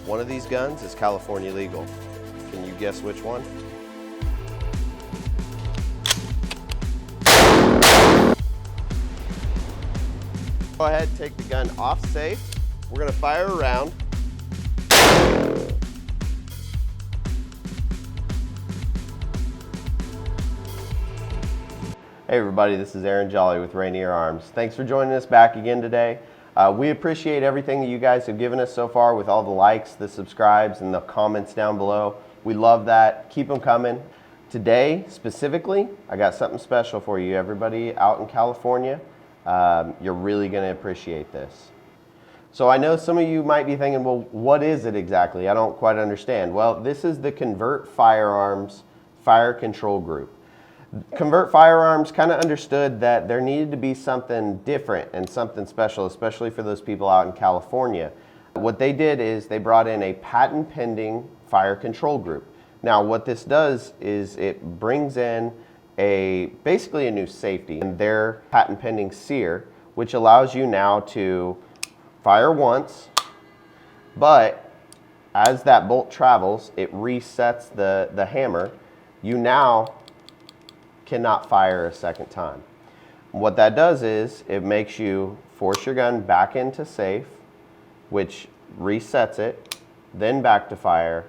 One of these guns is California legal. Can you guess which one? Go ahead, take the gun off safe. We're gonna fire a round. Hey everybody, this is Aaron Jolly with Rainier Arms. Thanks for joining us back again today. We appreciate everything that you guys have given us so far with all the likes, the subscribes, and the comments down below. We love that. Keep them coming. Today, specifically, I got something special for you. Everybody out in California, you're really going to appreciate this. So I know some of you might be thinking, well, what is it exactly? I don't quite understand. Well, this is the Kunvirt Firearms Fire Control Group. Kunvirt Firearms kind of understood that there needed to be something different and something special, especially for those people out in California. What they did is they brought in a patent pending fire control group. Now what this does is it brings in basically a new safety in their patent pending SEER, which allows you now to fire once, but as that bolt travels, it resets the hammer. You now cannot fire a second time. What that does is it makes you force your gun back into safe, which resets it, then back to fire,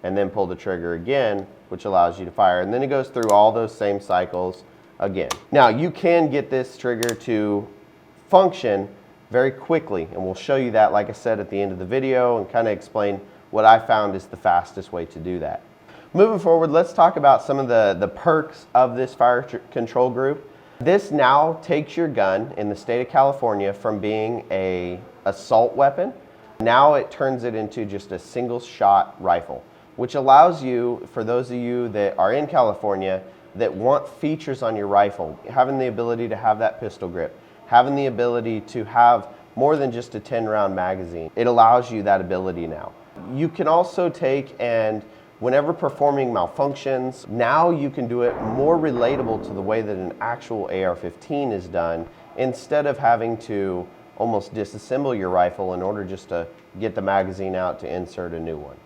and then pull the trigger again, which allows you to fire. And then it goes through all those same cycles again. Now you can get this trigger to function very quickly, and we'll show you that, like I said, at the end of the video and kind of explain what I found is the fastest way to do that. Moving forward, let's talk about some of the perks of this fire control group. This now takes your gun in the state of California from being an assault weapon. Now it turns it into just a single shot rifle, which allows you, for those of you that are in California that want features on your rifle, having the ability to have that pistol grip, having the ability to have more than just a 10-round magazine, it allows you that ability now. You can also take and whenever performing malfunctions, now you can do it more relatable to the way that an actual AR-15 is done, instead of having to almost disassemble your rifle in order just to get the magazine out to insert a new one.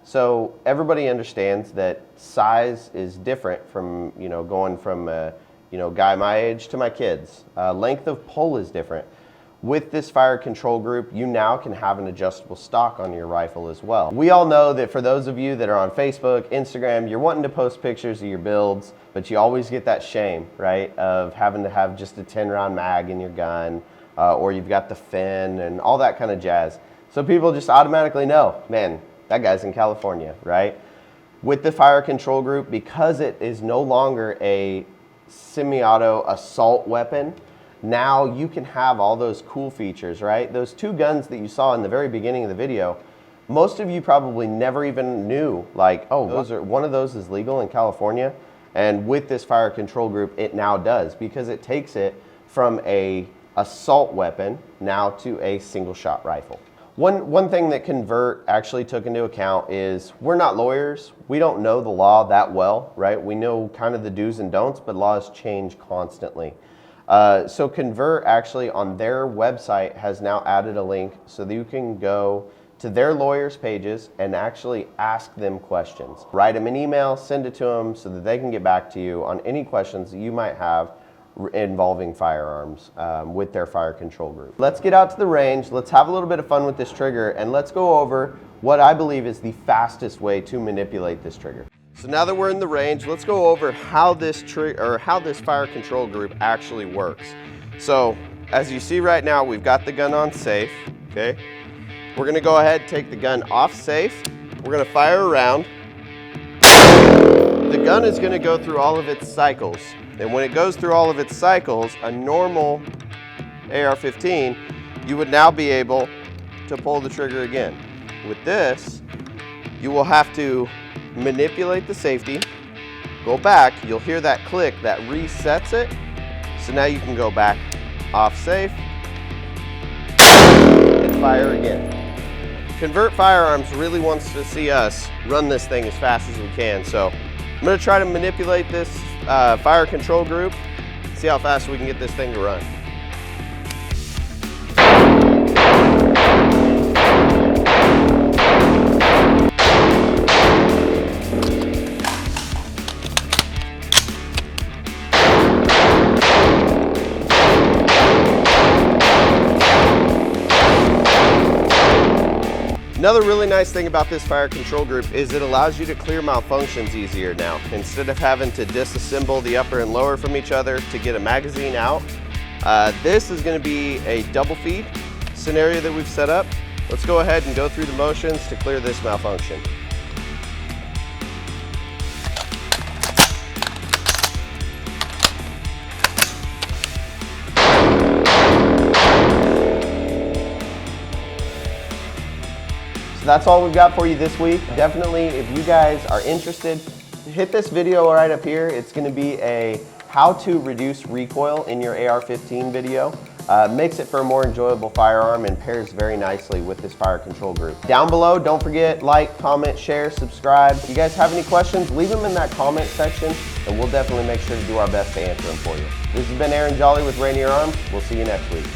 So everybody understands that size is different from, going from a guy my age to my kids. Length of pull is different. With this fire control group, you now can have an adjustable stock on your rifle as well. We all know that for those of you that are on Facebook, Instagram, you're wanting to post pictures of your builds, but you always get that shame, right, of having to have just a 10-round mag in your gun, or you've got the fin and all that kind of jazz. So people just automatically know, man, that guy's in California, right? With the fire control group, because it is no longer a semi-auto assault weapon, now you can have all those cool features, right? Those two guns that you saw in the very beginning of the video, most of you probably never even knew, like, oh, one of those is legal in California. And with this fire control group, it now does, because it takes it from a assault weapon now to a single shot rifle. One thing that Kunvirt actually took into account is we're not lawyers. We don't know the law that well, right? We know kind of the do's and don'ts, but laws change constantly. So Kunvirt actually on their website has now added a link so that you can go to their lawyers' pages and actually ask them questions. Write them an email, send it to them so that they can get back to you on any questions that you might have involving firearms with their fire control group. Let's get out to the range, let's have a little bit of fun with this trigger, and let's go over what I believe is the fastest way to manipulate this trigger. So now that we're in the range, let's go over how this fire control group actually works. So as you see right now, we've got the gun on safe, okay? We're gonna go ahead, take the gun off safe. We're gonna fire a round. The gun is gonna go through all of its cycles. And when it goes through all of its cycles, a normal AR-15, you would now be able to pull the trigger again. With this, you will have to manipulate the safety, go back, you'll hear that click that resets it. So now you can go back off safe and fire again. Kunvirt Firearms really wants to see us run this thing as fast as we can. So I'm gonna try to manipulate this fire control group, see how fast we can get this thing to run. Another really nice thing about this fire control group is it allows you to clear malfunctions easier now. Instead of having to disassemble the upper and lower from each other to get a magazine out, this is going to be a double feed scenario that we've set up. Let's go ahead and go through the motions to clear this malfunction. So that's all we've got for you this week. Definitely, if you guys are interested, hit this video right up here. It's going to be a how to reduce recoil in your AR15 video. Makes it for a more enjoyable firearm and pairs very nicely with this fire control group. Down below, don't forget, like, comment, share, subscribe. If you guys have any questions, leave them in that comment section and we'll definitely make sure to do our best to answer them for you. This has been Aaron Jolly with Rainier Arms. We'll see you next week.